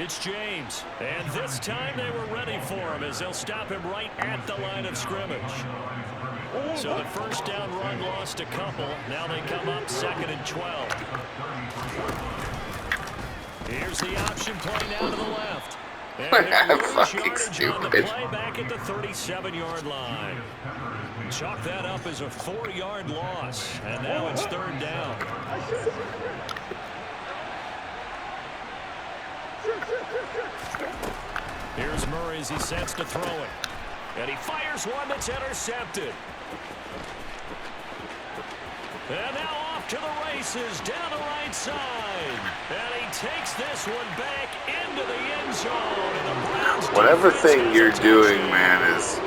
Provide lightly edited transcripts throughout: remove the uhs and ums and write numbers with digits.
It's James, and this time they were ready for him as they'll stop him right at the line of scrimmage. So the first down run lost a couple. Now they come up 2nd and 12. Here's the option play now to the left. And Fucking stupid. play back at the 37-yard line. Chalk that up as a 4-yard loss, and now it's 3rd down. Here's Murray as he sets to throw it. And he fires one that's intercepted. And now off to the races down the right side. And he takes this one back into the end zone. And the Browns Whatever thing you're doing, man, is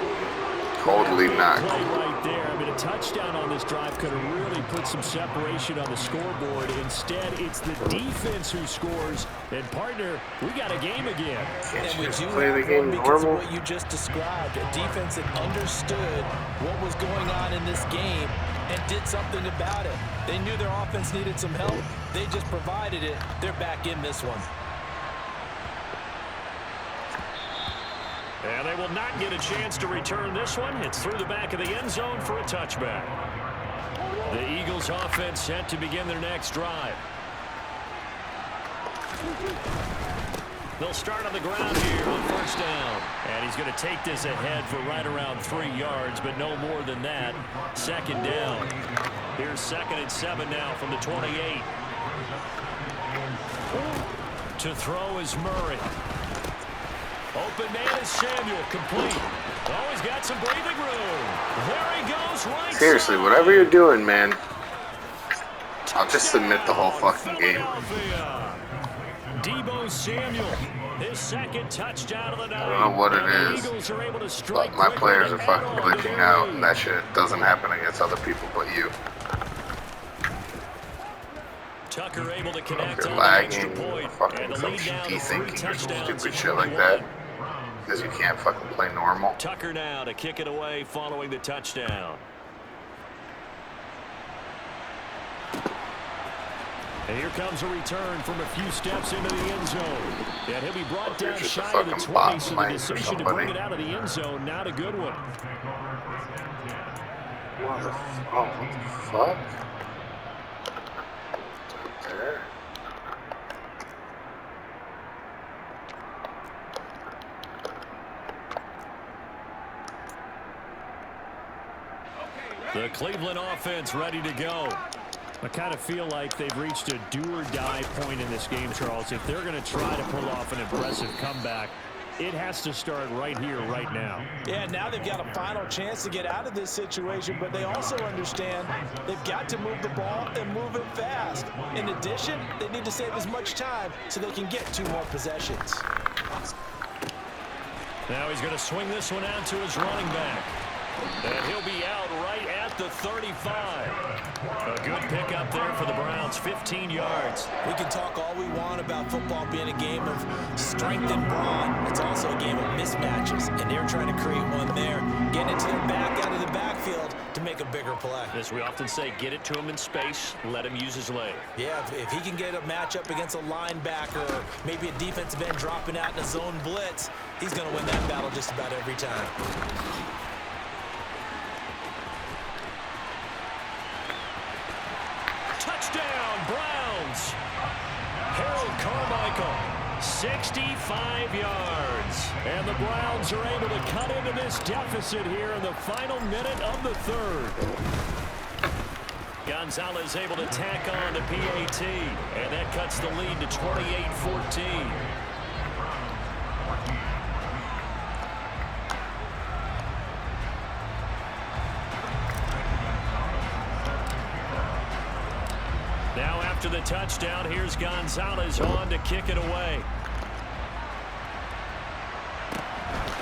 totally not play cool. right there. I mean, a touchdown on this drive could have really put some separation on the scoreboard. Instead, it's the defense who scores. And, partner, we got a game again. And we do Play the have game one because of normal. what you just described. A defense that understood what was going on in this game and did something about it. They knew their offense needed some help. They just provided it. They're back in this one. And they will not get a chance to return this one. It's through the back of the end zone for a touchback. The Eagles offense set to begin their next drive. They'll start on the ground here on 1st down. And he's going to take this ahead for right around 3 yards, but no more than that. 2nd down. Here's 2nd and 7 now from the 28. To throw is Murray. Open man is Samuel, complete. Oh, he's got some breathing room. There he goes, right Seriously, whatever you're doing, man, I'll just submit the whole fucking game. Deebo Samuel, his 2nd touchdown of the night. I don't know what it is, but my players are fucking glitching out, and that shit doesn't happen against other people but you. Tucker able to If connect you're on the extra lagging, point. fucking And the some lead down to 3 desyncing or some touchdowns stupid in shit like 21. that, because you can't fucking play normal. Tucker now to kick it away following the touchdown. And here comes a return from a few steps into the end zone. And he'll be brought down Just a shy of the fucking 20, bot so the lane for decision to bring somebody. it out of the end zone, not a good one. What the fuck? There. The Cleveland offense ready to go. I kind of feel like they've reached a do-or-die point in this game, Charles. If they're going to try to pull off an impressive comeback, it has to start right here, right now. Yeah, now they've got a final chance to get out of this situation, but they also understand they've got to move the ball and move it fast. In addition, they need to save as much time so they can get 2 more possessions. Now he's going to swing this one out to his running back. And he'll be out right at the 35. A good pickup there for the Browns, 15 yards. We can talk all we want about football being a game of strength and brawn. It's also a game of mismatches, and they're trying to create one there, getting it to the back out of the backfield to make a bigger play. As we often say, get it to him in space, let him use his leg. Yeah, if he can get a matchup against a linebacker or maybe a defensive end dropping out in a zone blitz, he's going to win that battle just about every time. Touchdown, Browns. Harold Carmichael, 65 yards. And the Browns are able to cut into this deficit here in the final minute of the 3rd. Gonzalez able to tack on the PAT, and that cuts the lead to 28-14. Now after the touchdown, here's Gonzalez on to kick it away.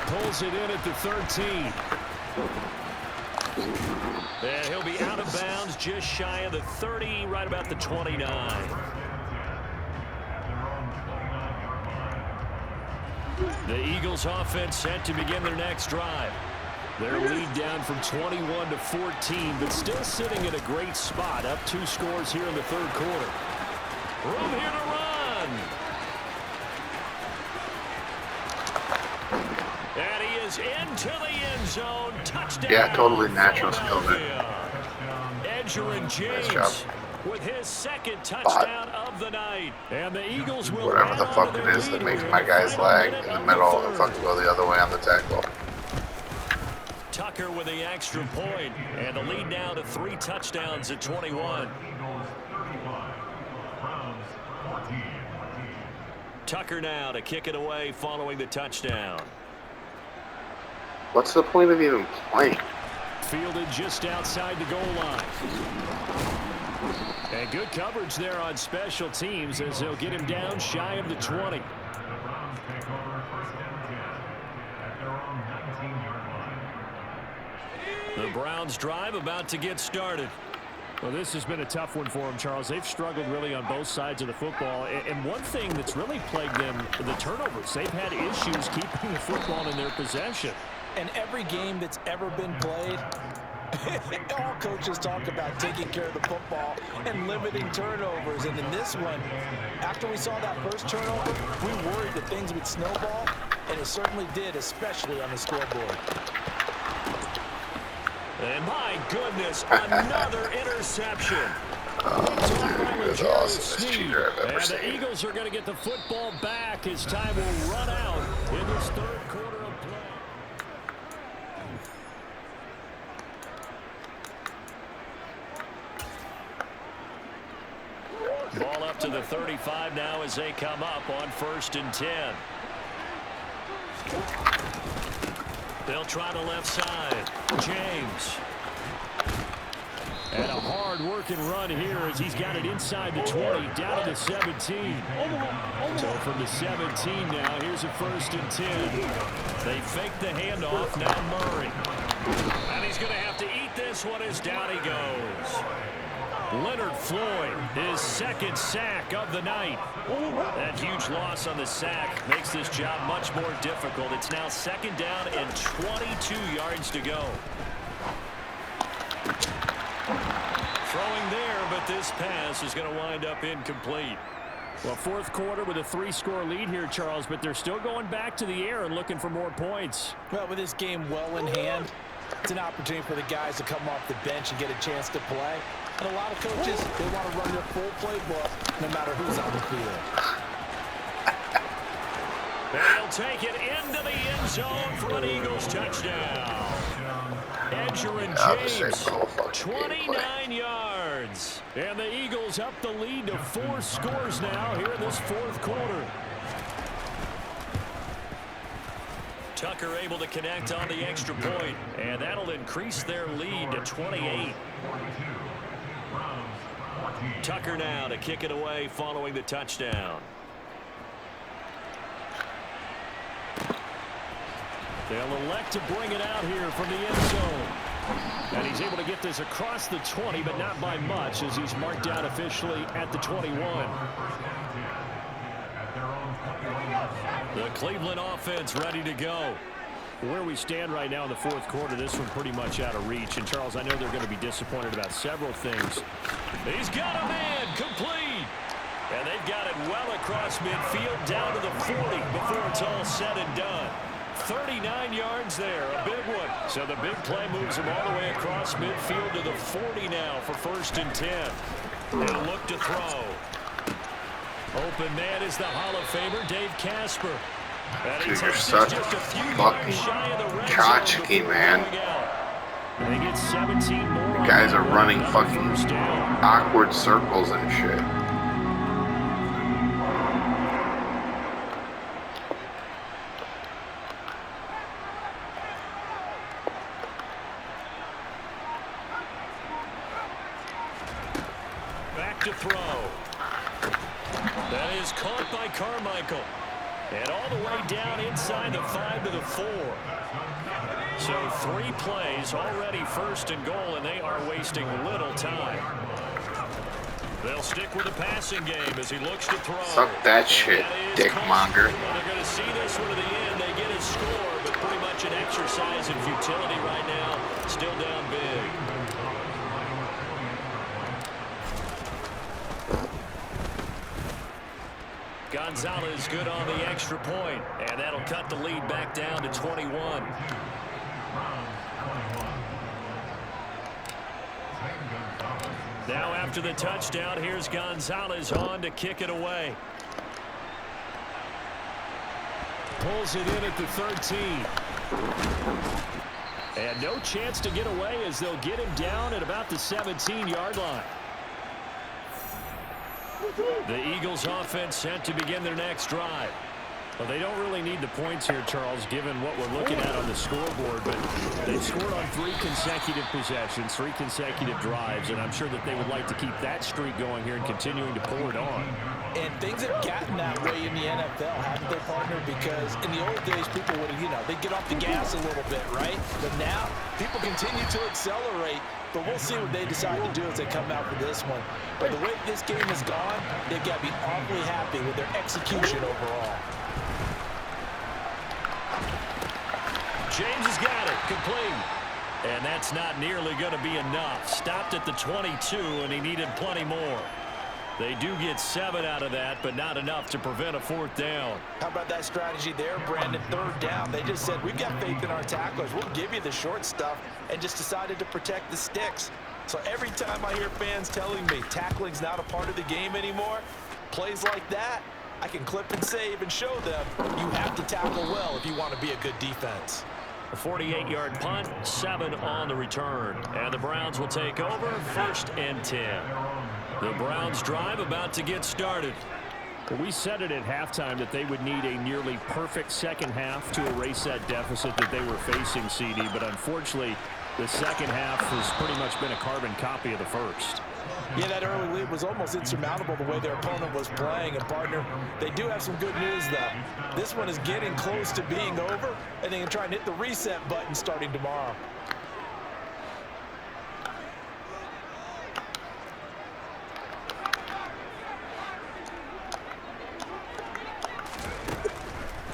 Pulls it in at the 13. And he'll be out of bounds just shy of the 30, right about the 29. The Eagles offense set to begin their next drive. Their lead down from 21 to 14, but still sitting in a great spot, up 2 scores here in the 3rd quarter. Room here to run. goes into the end zone. Touchdown. Yeah, totally natural skill there. Edgerrin James. Nice job. With his second touchdown of the night. And the Eagles will Whatever the fuck it is that makes my guys lag in the middle and fucking go the other way on the tackle. Tucker with the extra point, and the lead now to 3 touchdowns at 21. Tucker now to kick it away following the touchdown. What's the point of even playing? Fielded just outside the goal line. And good coverage there on special teams as they'll get him down shy of the 20. The Browns drive about to get started. Well, this has been a tough one for them, Charles. They've struggled really on both sides of the football. And one thing that's really plagued them, the turnovers. They've had issues keeping the football in their possession. And every game that's ever been played, all coaches talk about taking care of the football and limiting turnovers. And in this one, after we saw that first turnover, we worried that things would snowball, and it certainly did, especially on the scoreboard. And my goodness, another interception. Dude, the awesomest cheater I've ever seen. And the Eagles are going to get the football back as time will run out in this third quarter of play. Ball up to the 35 now as they come up on 1st and 10. They'll try the left side. James. And a hard-working run here as he's got it inside the 20, down to the 17. So from the 17 now, here's a 1st and 10. They fake the handoff, now Murray. And he's going to have to eat this one as down he goes. Leonard Floyd, his 2nd sack of the night. That huge loss on the sack makes this job much more difficult. It's now 2nd down and 22 yards to go. Throwing there, but this pass is going to wind up incomplete. Well, 4th quarter with a 3-score lead here, Charles, but they're still going back to the air and looking for more points. Well, with this game well in hand, it's an opportunity for the guys to come off the bench and get a chance to play. And a lot of coaches, they want to run their full playbook no matter who's on the field. They'll take it into the end zone for an Eagles touchdown. Edgerrin James, 29 yards. And the Eagles up the lead to 4 scores now here in this 4th quarter. Tucker able to connect on the extra point, and that'll increase their lead to 28. Tucker now to kick it away following the touchdown. They'll elect to bring it out here from the end zone. And he's able to get this across the 20, but not by much as he's marked out officially at the 21. The Cleveland offense ready to go. Where we stand right now in the 4th quarter, this one pretty much out of reach. And, Charles, I know they're going to be disappointed about several things. He's got a man complete. And they've got it well across midfield down to the 40 before it's all said and done. 39 yards there, a big one. So the big play moves him all the way across midfield to the 40 now for 1st and 10. They'll look to throw. Open man is the Hall of Famer, Dave Casper. Dude, you're such a fucking tchotchke, man. They get 17 more. You guys are running fucking awkward circles and shit. Back to throw. That is caught by Carmichael. And all the way down inside the 5 to the 4. So 3 plays already 1st and goal, and they are wasting little time. They'll stick with the passing game as he looks to throw. Suck that shit, dickmonger. They're going to see this one to the end. They get his score, but pretty much an exercise in futility right now. Still down big. Gonzalez good on the extra point, and that'll cut the lead back down to 21. Now after the touchdown, here's Gonzalez on to kick it away. Pulls it in at the 13. And no chance to get away as they'll get him down at about the 17-yard line. The Eagles offense set to begin their next drive. Well, they don't really need the points here, Charles, given what we're looking at on the scoreboard, but they've scored on 3 consecutive possessions, 3 consecutive drives, and I'm sure that they would like to keep that streak going here and continuing to pour it on. And things have gotten that way in the NFL, haven't they, partner? Because in the old days, people would, they'd get off the gas a little bit, right? But now, people continue to accelerate. But we'll see what they decide to do as they come out for this one. But the way this game has gone, they've got to be awfully happy with their execution overall. James has got it, complete. And that's not nearly going to be enough. Stopped at the 22, and he needed plenty more. They do get 7 out of that, but not enough to prevent a 4th down. How about that strategy there, Brandon? 3rd down. They just said, we've got faith in our tacklers. We'll give you the short stuff, and just decided to protect the sticks. So every time I hear fans telling me tackling's not a part of the game anymore, plays like that, I can clip and save and show them you have to tackle well if you want to be a good defense. A 48-yard punt, 7 on the return. And the Browns will take over, 1st and 10. The Browns drive about to get started. We said it at halftime that they would need a nearly perfect second half to erase that deficit that they were facing, CD, but unfortunately, the second half has pretty much been a carbon copy of the first. Yeah, that early lead was almost insurmountable the way their opponent was playing. And, partner, they do have some good news, though. This one is getting close to being over, and they can try and hit the reset button starting tomorrow.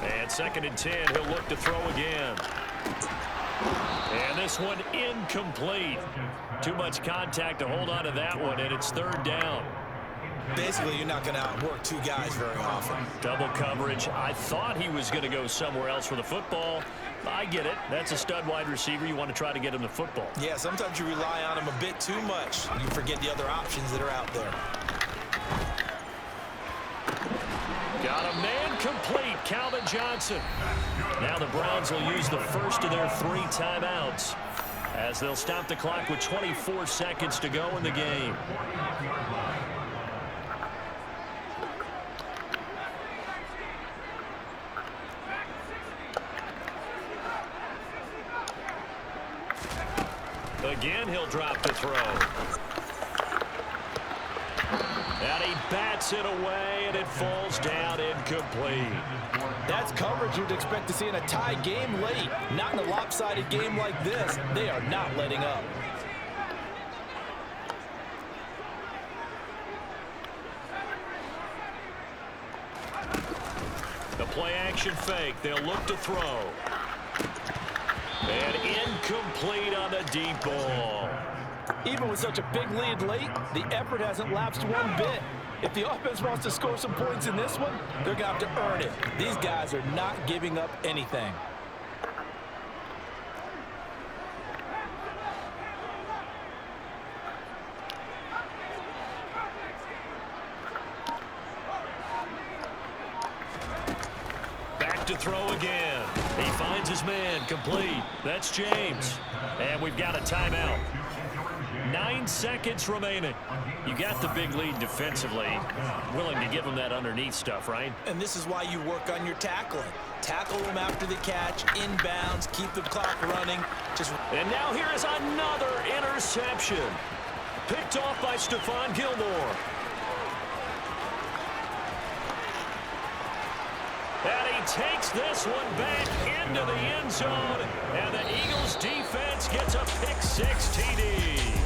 And 2nd and 10, he'll look to throw again. And this one incomplete. Too much contact to hold on to that one, and it's 3rd down. Basically, you're not going to outwork 2 guys very often. Double coverage. I thought he was going to go somewhere else for the football. I get it. That's a stud wide receiver. You want to try to get him the football. Yeah, sometimes you rely on him a bit too much. You forget the other options that are out there. Got a man complete, Calvin Johnson. Now the Browns will use the first of their 3 timeouts as they'll stop the clock with 24 seconds to go in the game. Again, he'll drop the throw. And he bats it away, and it falls down incomplete. That's coverage you'd expect to see in a tie game late. Not in a lopsided game like this. They are not letting up. The play action fake. They'll look to throw. And incomplete on the deep ball. Even with such a big lead late, the effort hasn't lapsed one bit. If the offense wants to score some points in this one, they're going to have to earn it. These guys are not giving up anything. Back to throw again. He finds his man, complete. That's James. And we've got a timeout. 9 seconds remaining. You got the big lead defensively. Willing to give them that underneath stuff, right? And this is why you work on your tackling. Tackle them after the catch, inbounds, keep the clock running. And now here is another interception. Picked off by Stephon Gilmore. And he takes this one back into the end zone. And the Eagles defense gets a pick-6 TD.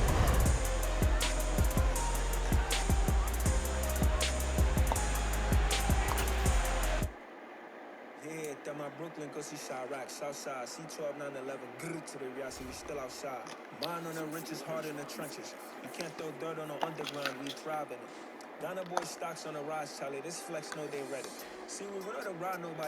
Brooklyn, go see Chirac, Southside, C12, 911, grrr to the real, so we still outside. Mine on the wrenches, hard in the trenches. You can't throw dirt on the underground, we thrive in it. Ghana boy stocks on the rise, Charlie. This flex know they ready. See, we run on the ride, nobody.